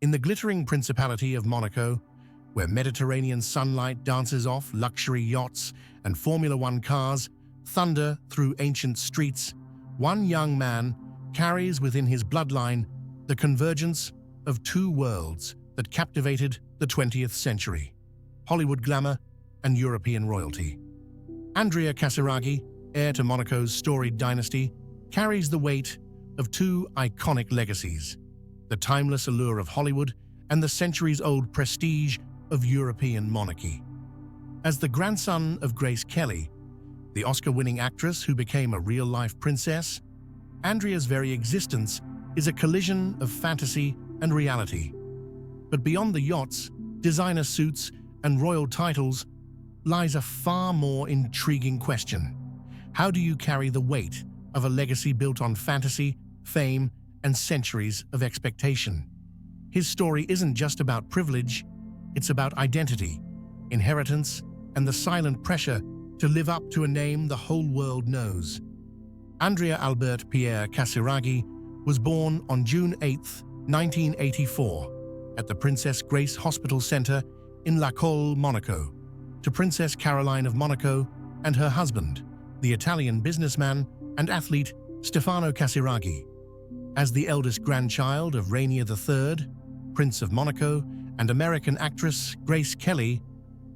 In the glittering Principality of Monaco, where Mediterranean sunlight dances off luxury yachts and Formula One cars thunder through ancient streets, one young man carries within his bloodline the convergence of two worlds that captivated the 20th century: Hollywood glamour and European royalty. Andrea Casiraghi, heir to Monaco's storied dynasty, carries the weight of two iconic legacies: the timeless allure of Hollywood and the centuries-old prestige of European monarchy. As the grandson of Grace Kelly, the Oscar-winning actress who became a real-life princess, Andrea's very existence is a collision of fantasy and reality. But beyond the yachts, designer suits, and royal titles lies a far more intriguing question. How do you carry the weight of a legacy built on fantasy, fame, and centuries of expectation? His story isn't just about privilege, it's about identity, inheritance, and the silent pressure to live up to a name the whole world knows. Andrea Albert Pierre Casiraghi was born on June 8, 1984, at the Princess Grace Hospital Center in La Colle, Monaco, to Princess Caroline of Monaco and her husband, the Italian businessman and athlete Stefano Casiraghi. As the eldest grandchild of Rainier III, Prince of Monaco, and American actress Grace Kelly,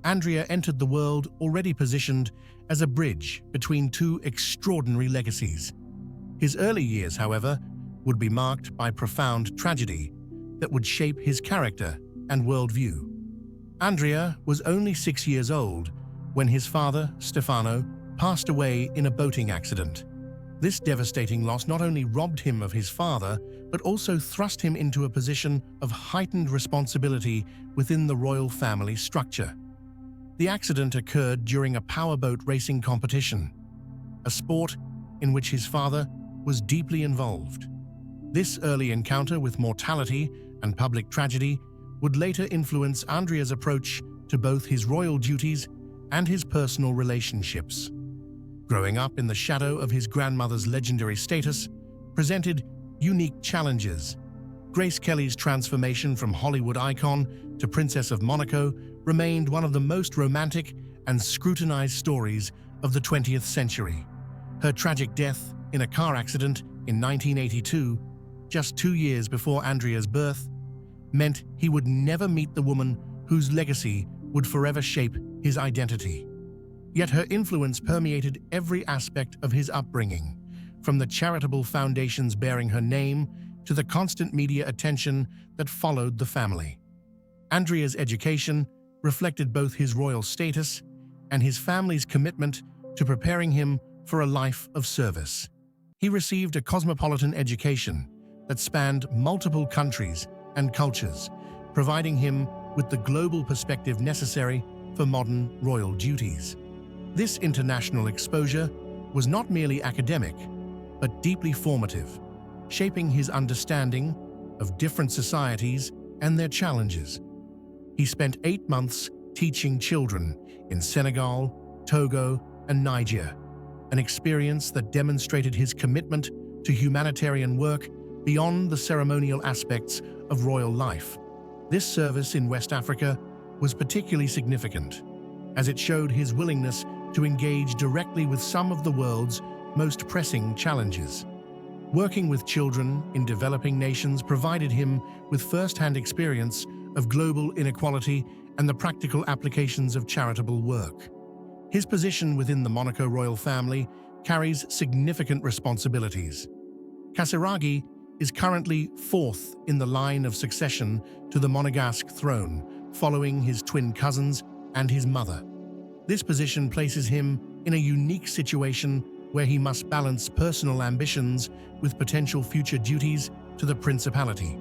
Andrea entered the world already positioned as a bridge between two extraordinary legacies. His early years, however, would be marked by profound tragedy that would shape his character and worldview. Andrea was only 6 years old when his father, Stefano, passed away in a boating accident. This devastating loss not only robbed him of his father, but also thrust him into a position of heightened responsibility within the royal family structure. The accident occurred during a powerboat racing competition, a sport in which his father was deeply involved. This early encounter with mortality and public tragedy would later influence Andrea's approach to both his royal duties and his personal relationships. Growing up in the shadow of his grandmother's legendary status presented unique challenges. Grace Kelly's transformation from Hollywood icon to Princess of Monaco remained one of the most romantic and scrutinized stories of the 20th century. Her tragic death in a car accident in 1982, just 2 years before Andrea's birth, meant he would never meet the woman whose legacy would forever shape his identity. Yet her influence permeated every aspect of his upbringing, from the charitable foundations bearing her name to the constant media attention that followed the family. Andrea's education reflected both his royal status and his family's commitment to preparing him for a life of service. He received a cosmopolitan education that spanned multiple countries and cultures, providing him with the global perspective necessary for modern royal duties. This international exposure was not merely academic, but deeply formative, shaping his understanding of different societies and their challenges. He spent 8 months teaching children in Senegal, Togo, and Niger, an experience that demonstrated his commitment to humanitarian work beyond the ceremonial aspects of royal life. This service in West Africa was particularly significant, as it showed his willingness to engage directly with some of the world's most pressing challenges. Working with children in developing nations provided him with first-hand experience of global inequality and the practical applications of charitable work. His position within the Monaco royal family carries significant responsibilities. Casiraghi is currently 4th in the line of succession to the Monegasque throne, following his twin cousins and his mother. This position places him in a unique situation where he must balance personal ambitions with potential future duties to the principality.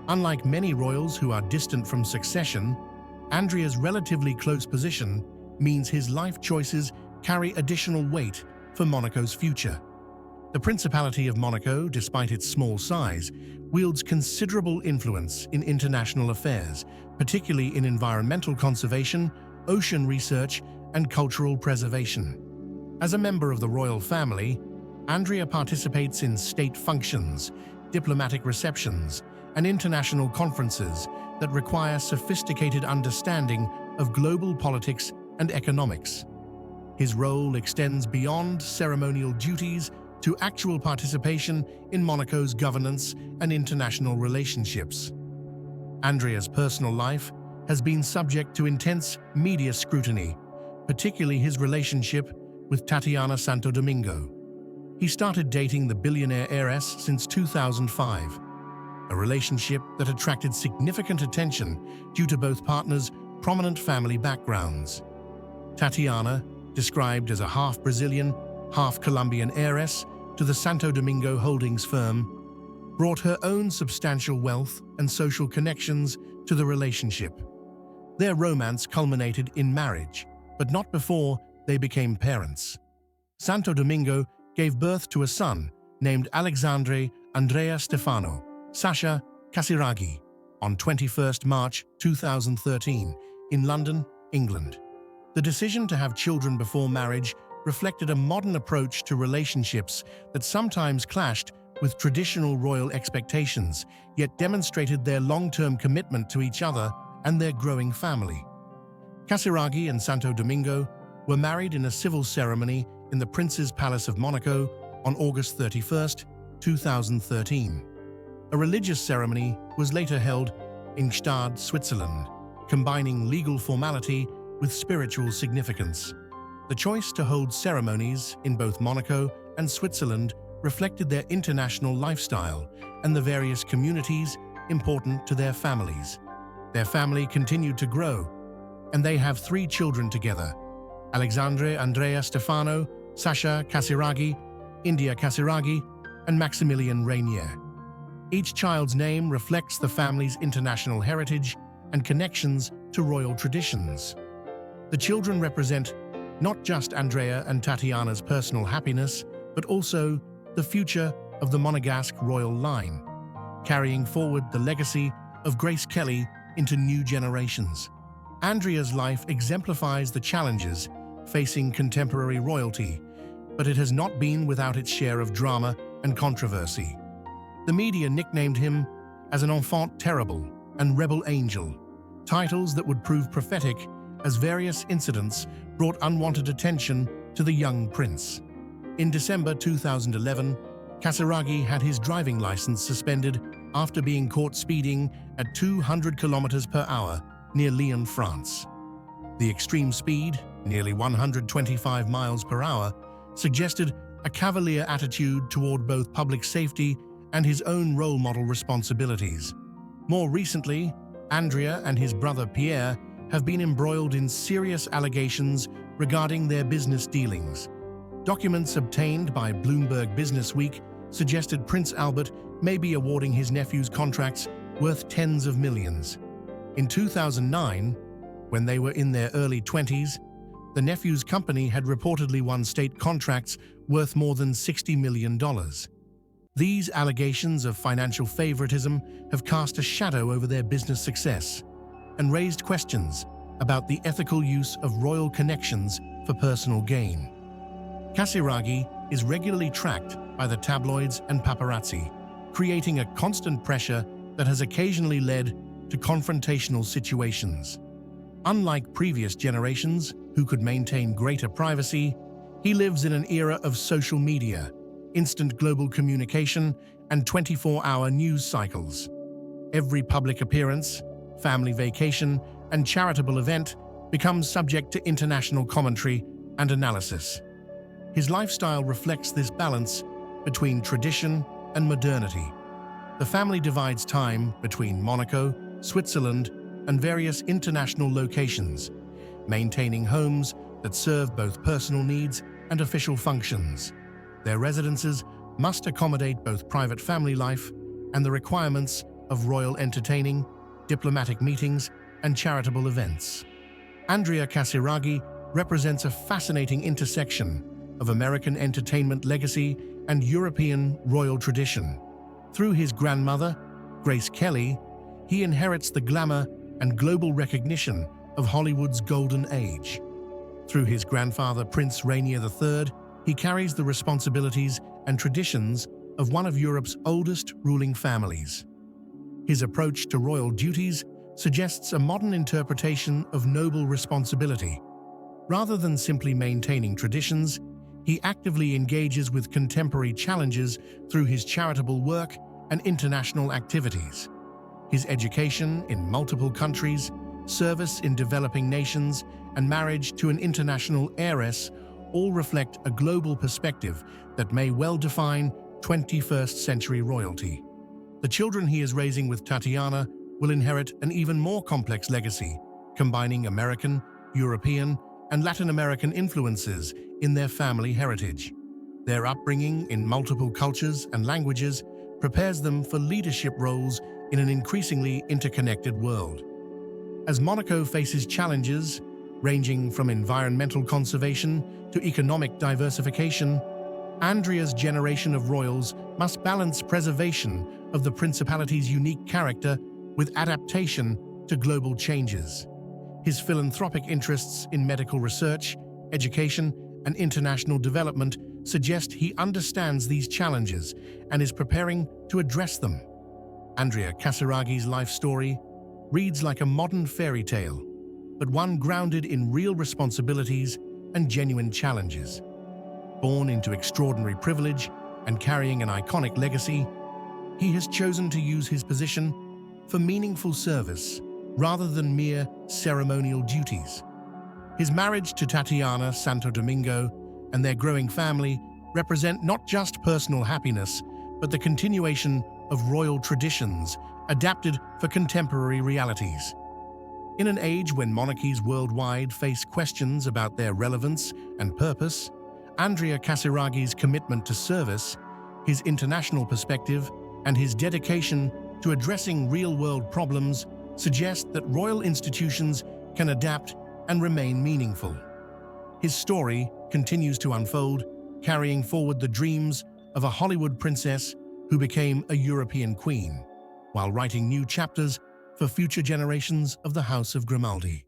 Unlike many royals who are distant from succession, Andrea's relatively close position means his life choices carry additional weight for Monaco's future. The Principality of Monaco, despite its small size, wields considerable influence in international affairs, particularly in environmental conservation, ocean research, and cultural preservation. As a member of the royal family, Andrea participates in state functions, diplomatic receptions, and international conferences that require sophisticated understanding of global politics and economics. His role extends beyond ceremonial duties to actual participation in Monaco's governance and international relationships. Andrea's personal life has been subject to intense media scrutiny, particularly his relationship with Tatiana Santo Domingo. He started dating the billionaire heiress since 2005, a relationship that attracted significant attention due to both partners' prominent family backgrounds. Tatiana, described as a half-Brazilian, half-Colombian heiress to the Santo Domingo holdings firm, brought her own substantial wealth and social connections to the relationship. Their romance culminated in marriage, but not before they became parents. Santo Domingo gave birth to a son named Alexandre Andrea Stefano Sasha Casiraghi on 21 March 2013 in London, England. The decision to have children before marriage reflected a modern approach to relationships that sometimes clashed with traditional royal expectations, yet demonstrated their long-term commitment to each other and their growing family. Casiraghi and Santo Domingo were married in a civil ceremony in the Prince's Palace of Monaco on August 31, 2013. A religious ceremony was later held in Gstaad, Switzerland, combining legal formality with spiritual significance. The choice to hold ceremonies in both Monaco and Switzerland reflected their international lifestyle and the various communities important to their families. Their family continued to grow, and they have 3 children together: Alexandre Andrea Stefano, Sasha Casiraghi, Andrea Casiraghi, and Maximilian Rainier. Each child's name reflects the family's international heritage and connections to royal traditions. The children represent not just Andrea and Tatiana's personal happiness, but also the future of the Monegasque royal line, carrying forward the legacy of Grace Kelly into new generations. Andrea's life exemplifies the challenges facing contemporary royalty, but it has not been without its share of drama and controversy. The media nicknamed him as an enfant terrible and rebel angel, titles that would prove prophetic as various incidents brought unwanted attention to the young prince. In December 2011, Casiraghi had his driving license suspended after being caught speeding at 200 km/h near Lyon, France. The extreme speed, nearly 125 miles per hour, suggested a cavalier attitude toward both public safety and his own role model responsibilities. More recently, Andrea and his brother Pierre have been embroiled in serious allegations regarding their business dealings. Documents obtained by Bloomberg Businessweek suggested Prince Albert may be awarding his nephew's contracts worth tens of millions. In 2009, when they were in their early 20s, the nephew's company had reportedly won state contracts worth more than $60 million. These allegations of financial favoritism have cast a shadow over their business success and raised questions about the ethical use of royal connections for personal gain. Casiraghi is regularly tracked by the tabloids and paparazzi, creating a constant pressure that has occasionally led to confrontational situations. Unlike previous generations, who could maintain greater privacy, he lives in an era of social media, instant global communication, and 24-hour news cycles. Every public appearance, family vacation, and charitable event becomes subject to international commentary and analysis. His lifestyle reflects this balance between tradition and modernity. The family divides time between Monaco, Switzerland, and various international locations, maintaining homes that serve both personal needs and official functions. Their residences must accommodate both private family life and the requirements of royal entertaining, diplomatic meetings, and charitable events. Andrea Casiraghi represents a fascinating intersection of American entertainment legacy and European royal tradition. Through his grandmother, Grace Kelly, he inherits the glamour and global recognition of Hollywood's golden age. Through his grandfather, Prince Rainier III, he carries the responsibilities and traditions of one of Europe's oldest ruling families. His approach to royal duties suggests a modern interpretation of noble responsibility. Rather than simply maintaining traditions, he actively engages with contemporary challenges through his charitable work and international activities. His education in multiple countries, service in developing nations, and marriage to an international heiress all reflect a global perspective that may well define 21st century royalty. The children he is raising with Tatiana will inherit an even more complex legacy, combining American, European, and Latin American influences in their family heritage. Their upbringing in multiple cultures and languages prepares them for leadership roles in an increasingly interconnected world. As Monaco faces challenges ranging from environmental conservation to economic diversification, Andrea's generation of royals must balance preservation of the principality's unique character with adaptation to global changes. His philanthropic interests in medical research, education, and international development suggest he understands these challenges and is preparing to address them. Andrea Casiraghi's life story reads like a modern fairy tale, but one grounded in real responsibilities and genuine challenges. Born into extraordinary privilege and carrying an iconic legacy, he has chosen to use his position for meaningful service rather than mere ceremonial duties. His marriage to Tatiana Santo Domingo and their growing family represent not just personal happiness, but the continuation of royal traditions adapted for contemporary realities. In an age when monarchies worldwide face questions about their relevance and purpose, Andrea Casiraghi's commitment to service, his international perspective, and his dedication to addressing real-world problems suggest that royal institutions can adapt and remain meaningful. His story continues to unfold, carrying forward the dreams of a Hollywood princess who became a European queen, while writing new chapters for future generations of the House of Grimaldi.